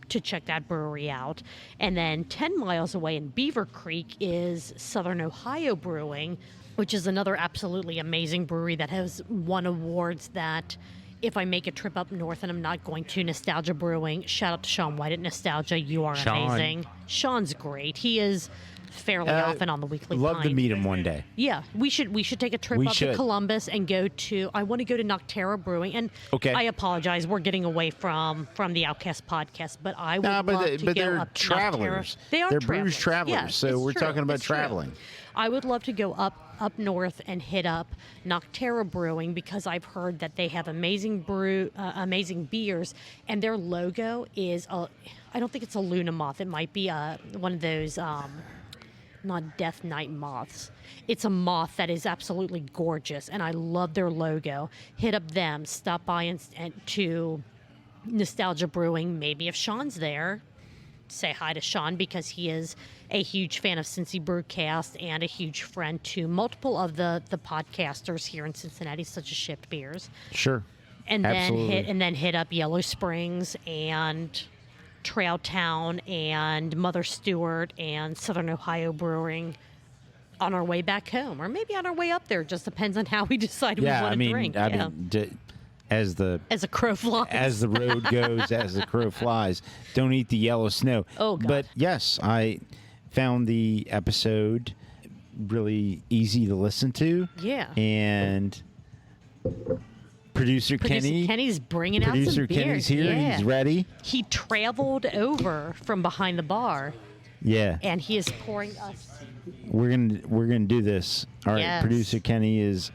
to check that brewery out. And then 10 miles away in Beaver Creek is Southern Ohio Brewing, which is another absolutely amazing brewery that has won awards that if I make a trip up north and I'm not going to Nostalgia Brewing, shout out to Sean White at Nostalgia. You are amazing. Sean's great. He is fairly often on the Weekly Love Pint. to meet him one day. Yeah, we should take a trip up to Columbus and go to. I want to go to Nocterra Brewing, and okay. I apologize, we're getting away from the Outcast podcast, but I would love to go they're up to travelers. Nocterra. They're travelers. Brews travelers, Yeah, so we're true. talking about It's true. traveling. I would love to go up north and hit up Nocterra Brewing because I've heard that they have amazing beers, and their logo is I don't think it's a Luna moth. It might be one of those. Not Death Knight moths. It's a moth that is absolutely gorgeous, and I love their logo. Hit up them. Stop by and to Nostalgia Brewing. Maybe if Sean's there, say hi to Sean because he is a huge fan of Cincy Brewcast and a huge friend to multiple of the podcasters here in Cincinnati, such as Shipped Beers. Sure. And Absolutely. then hit up Yellow Springs and Trail Town and Mother Stewart and Southern Ohio Brewing on our way back home, or maybe on our way up there. Just depends on how we decide we want to drink. I mean, as a crow flies, as the road goes, as the crow flies, don't eat the yellow snow. Oh, God. But yes, I found the episode really easy to listen to. Yeah. And Producer Kenny's bringing out some beers. Producer Kenny's here. Yeah. He's ready. He traveled over from behind the bar. Yeah. And he is pouring us. We're gonna do this. All right. Yes. Producer Kenny is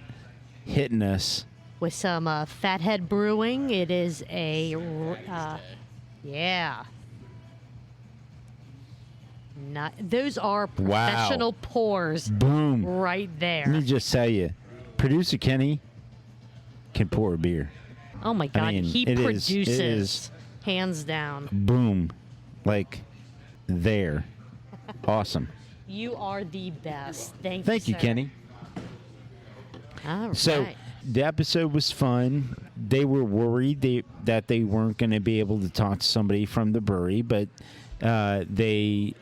hitting us with some Fathead Brewing. It is a yeah. Those are professional pours. Boom. Right there. Let me just tell you, Producer Kenny can pour a beer. Oh my God, I mean, he produces hands down. Boom, like there, awesome. You are the best. Thank you, sir. Kenny. All right. So the episode was fun. They were worried that they weren't going to be able to talk to somebody from the brewery, but they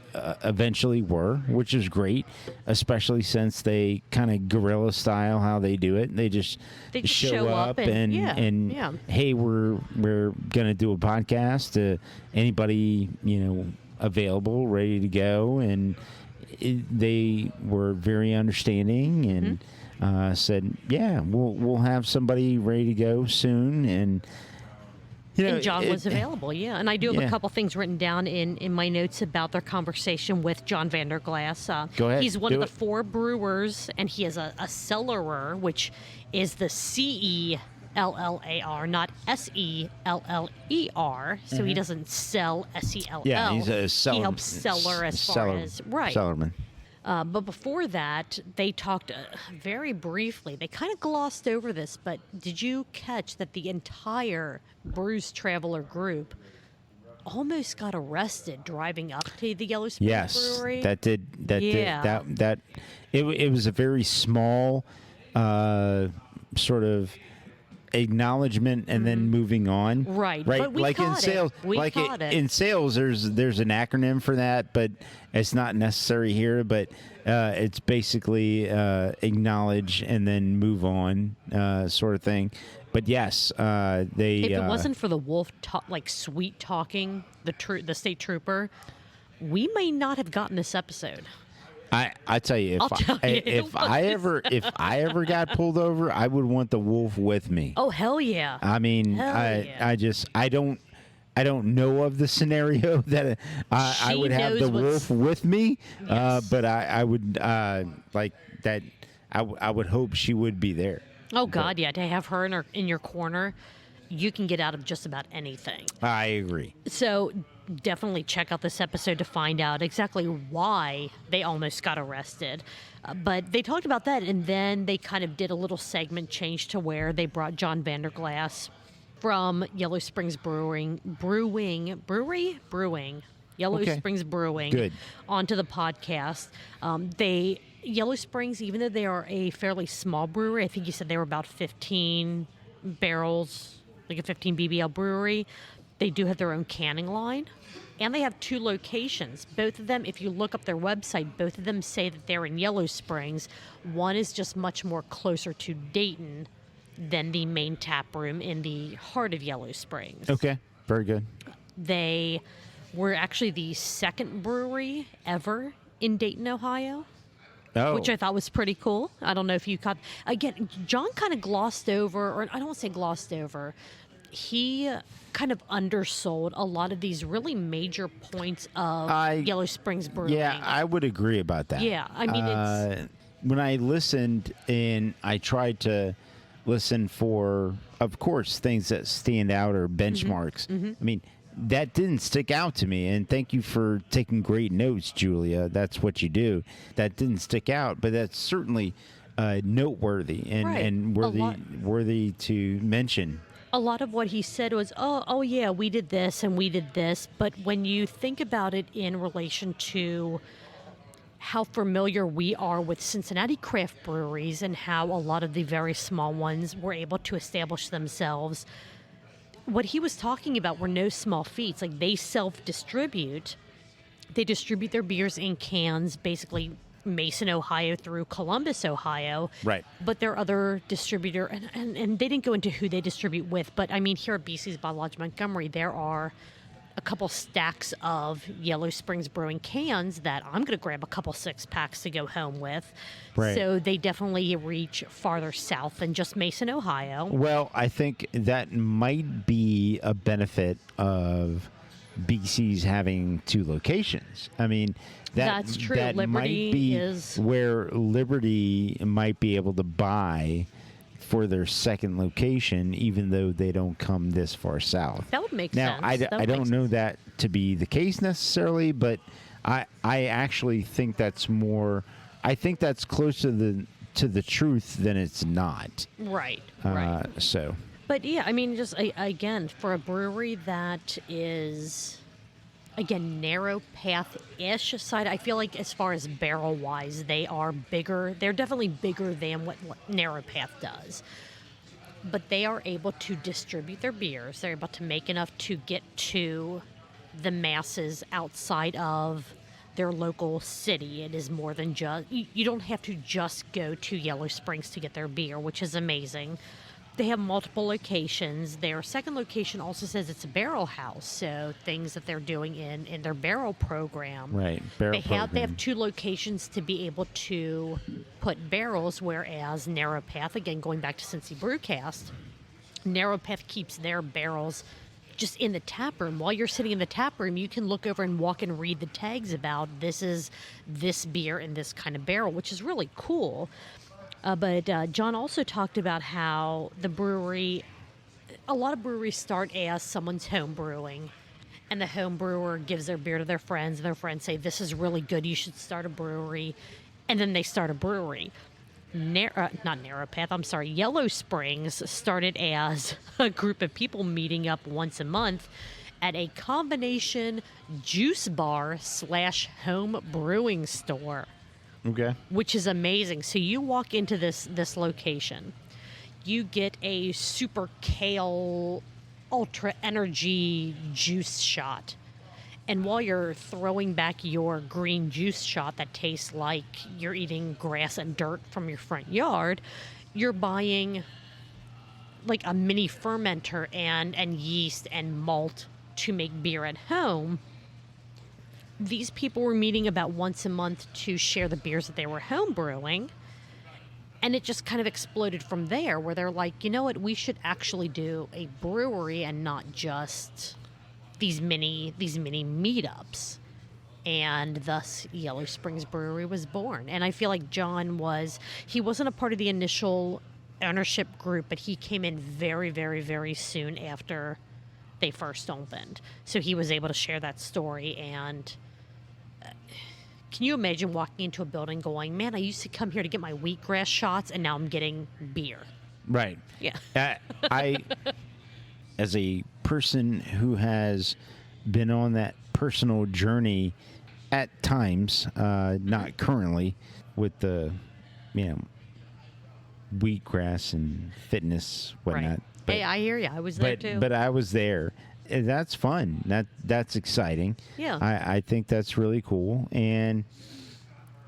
eventually were, which is great, especially since they kind of guerrilla style how they do it. They just show up and hey, we're gonna do a podcast. Anybody available, ready to go, and they were very understanding and said, yeah, we'll have somebody ready to go soon. And and John was available, yeah. And I do have a couple things written down in my notes about their conversation with John Vanderglass. Go ahead. He's one of the 4 brewers, and he is a cellarer, which is the CELLAR, not SELLER. So he doesn't sell SELL. Yeah, he's a seller. He helps cellar as far as cellarman. But before that, they talked very briefly. They kind of glossed over this, but did you catch that the entire Brews Traveler group almost got arrested driving up to the Yellow Springs Brewery? Yes, it was a very small sort of acknowledgement and then moving on. Right. But we like caught in sales, in sales, there's an acronym for that, but it's not necessary here. But it's basically acknowledge and then move on, sort of thing. But yes, they. If it wasn't for the wolf sweet talking the state trooper, we may not have gotten this episode. I tell you, if I ever got pulled over, I would want the wolf with me. Oh hell yeah! I mean, I don't know of the scenario that I would have the wolf with me, but I would like that. I would hope she would be there. Oh God, yeah! To have her in your corner, you can get out of just about anything. I agree. So definitely check out this episode to find out exactly why they almost got arrested. But they talked about that, and then they kind of did a little segment change to where they brought John Vanderglass from Yellow Springs Brewing, Yellow Springs Brewing, Good. onto the podcast. They Yellow Springs, even though they are a fairly small brewery, I think you said they were about 15 barrels, like a 15 BBL brewery. They do have their own canning line, and they have 2 locations. Both of them, if you look up their website, both of them say that they're in Yellow Springs. One is just much more closer to Dayton than the main tap room in the heart of Yellow Springs. Okay, very good. They were actually the second brewery ever in Dayton, Ohio. Oh. Which I thought was pretty cool. I don't know if you caught... Again, John kind of glossed over, or I don't want to say glossed over. He kind of undersold a lot of these really major points of Yellow Springs Brewing. Yeah, I would agree about that. Yeah, I mean, it's... When I listened, and I tried to listen for, of course, things that stand out or benchmarks. Mm-hmm. I mean, that didn't stick out to me, and thank you for taking great notes, Julia. That's what you do. That didn't stick out, but that's certainly noteworthy and worthy to mention. A lot of what he said was, oh yeah, we did this and we did this, but when you think about it in relation to how familiar we are with Cincinnati craft breweries and how a lot of the very small ones were able to establish themselves, what he was talking about were no small feats. Like, they self-distribute. They distribute their beers in cans, basically Mason, Ohio through Columbus, Ohio. Right. But their other distributor, and they didn't go into who they distribute with, but I mean, here at BC's Bottle Lodge Montgomery, there are a couple stacks of Yellow Springs Brewing cans that I'm going to grab a couple 6-packs to go home with. Right. So they definitely reach farther south than just Mason, Ohio. Well, I think that might be a benefit of BC's having 2 locations. I mean, that's true. That Liberty might be is where Liberty might be able to buy for their second location, even though they don't come this far south. That would make now, sense. I don't know that to be the case necessarily, but I actually think that's more. I think that's closer to the truth than it's not. Right. So. But yeah, I mean, just again, for a brewery that is, again, narrow path-ish side, I feel like as far as barrel-wise, they are bigger. They're definitely bigger than what narrow path does. But they are able to distribute their beers. They're able to make enough to get to the masses outside of their local city. It is more than just... You don't have to just go to Yellow Springs to get their beer, which is amazing. They have multiple locations. Their second location also says it's a barrel house, so things that they're doing in their barrel program. Right, They have 2 locations to be able to put barrels, whereas Narrow Path, again, going back to Cincy Brewcast, Narrow Path keeps their barrels just in the tap room. While you're sitting in the tap room, you can look over and walk and read the tags about this is this beer in this kind of barrel, which is really cool. But John also talked about how the brewery, a lot of breweries start as someone's home brewing, and the home brewer gives their beer to their friends, and their friends say, this is really good, you should start a brewery, and then they start a brewery. Not Narrow Path, I'm sorry, Yellow Springs started as a group of people meeting up once a month at a combination juice bar / home brewing store. Okay. Which is amazing. So you walk into this location, you get a super kale ultra energy juice shot, and while you're throwing back your green juice shot that tastes like you're eating grass and dirt from your front yard, you're buying like a mini fermenter and yeast and malt to make beer at home. These people were meeting about once a month to share the beers that they were home brewing. And it just kind of exploded from there, where they're like, you know what, we should actually do a brewery and not just these mini meetups. And thus Yellow Springs Brewery was born. And I feel like John he wasn't a part of the initial ownership group, but he came in very, very, very soon after they first opened. So he was able to share that story. And can you imagine walking into a building going, man, I used to come here to get my wheatgrass shots, and now I'm getting beer. Right. Yeah. I, as a person who has been on that personal journey at times, not currently, with the, wheatgrass and fitness, whatnot. Right. But, hey, I hear you. I was there too. But I was there. That's fun. That's exciting. Yeah. I think that's really cool. And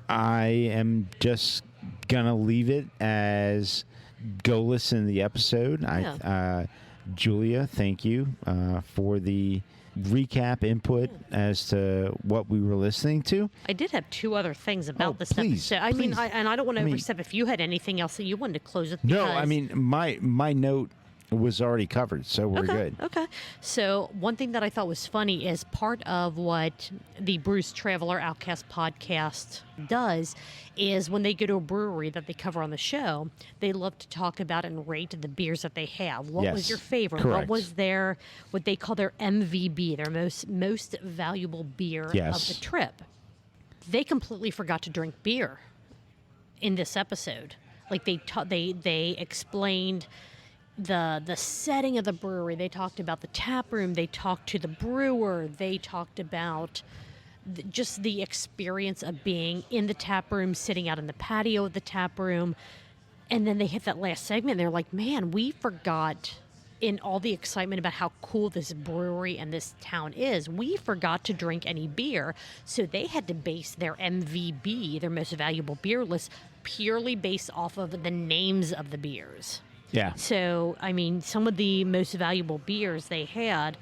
I am just going to leave it as go listen to the episode. Yeah. Julia, thank you for the recap input as to what we were listening to. I did have two other things about this please, episode. I mean, please. I don't want to overstep if you had anything else that you wanted to close it. No, I mean, my note was already covered, so we're good. Okay. So one thing that I thought was funny is part of what the Brews Traveler Outcast podcast does is when they go to a brewery that they cover on the show, they love to talk about and rate the beers that they have. What was your favorite? Correct. What was what they call their MVB, their most valuable beer of the trip? They completely forgot to drink beer in this episode. Like they explained the setting of the brewery. They talked about the tap room. They talked to the brewer. They talked about just the experience of being in the tap room, sitting out in the patio of the tap room. And then they hit that last segment. They're like, man, we forgot, in all the excitement about how cool this brewery and this town is, we forgot to drink any beer. So they had to base their MVB, their most valuable beer list, purely based off of the names of the beers. Yeah. So, I mean, some of the most valuable beers they had,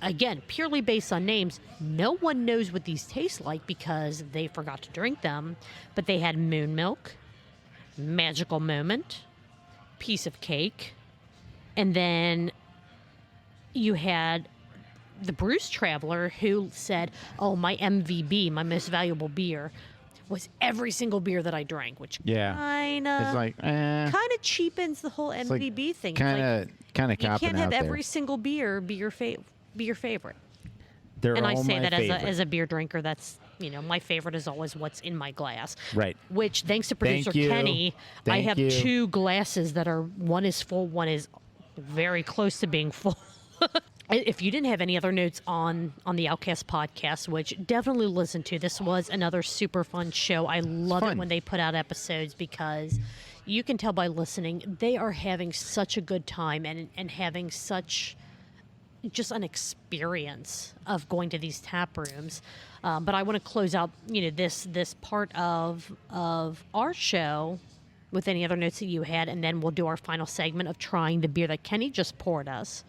again, purely based on names, no one knows what these taste like because they forgot to drink them. But they had Moon Milk, Magical Moment, Piece of Cake, and then you had the Brews Traveler who said, oh, my MVB, my most valuable beer, was every single beer that I drank, which kind of cheapens the whole MVB thing. Kind of you can't have every single beer be your favorite. And I say that as a beer drinker, that's my favorite is always what's in my glass. Right. Which, thanks to producer Kenny, I have two glasses that are, one is full, one is very close to being full. If you didn't have any other notes on the Outcast podcast, which definitely listen to, this was another super fun show. I love it when they put out episodes because you can tell by listening, they are having such a good time and having such just an experience of going to these tap rooms. But I want to close out, this part of our show with any other notes that you had, and then we'll do our final segment of trying the beer that Kenny just poured us.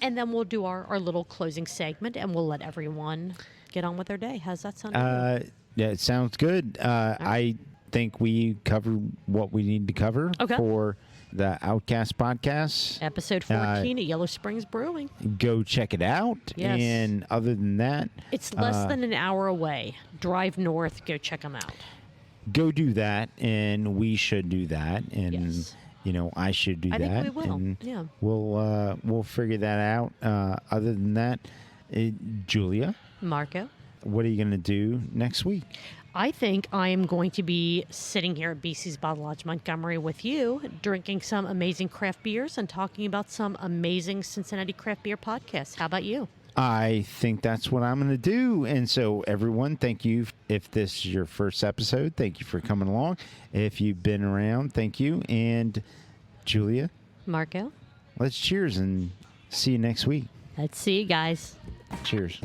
And then we'll do our little closing segment, and we'll let everyone get on with their day. How's that sound? Yeah, it sounds good. I think we covered what we need to cover for the Outcast Podcast. Episode 14 at Yellow Springs Brewing. Go check it out. Yes. And other than that... It's less than an hour away. Drive north. Go check them out. Go do that, and we should do that. And... Yes. I should do that. I think we will. And we'll figure that out. Other than that, Julia, Marco, what are you going to do next week? I think I am going to be sitting here at BC's Bottle Lodge Montgomery with you, drinking some amazing craft beers and talking about some amazing Cincinnati craft beer podcasts. How about you? I think that's what I'm going to do. And so, everyone, thank you. If this is your first episode, thank you for coming along. If you've been around, thank you. And Julia, Marco, let's cheers and see you next week. Let's see you guys. Cheers.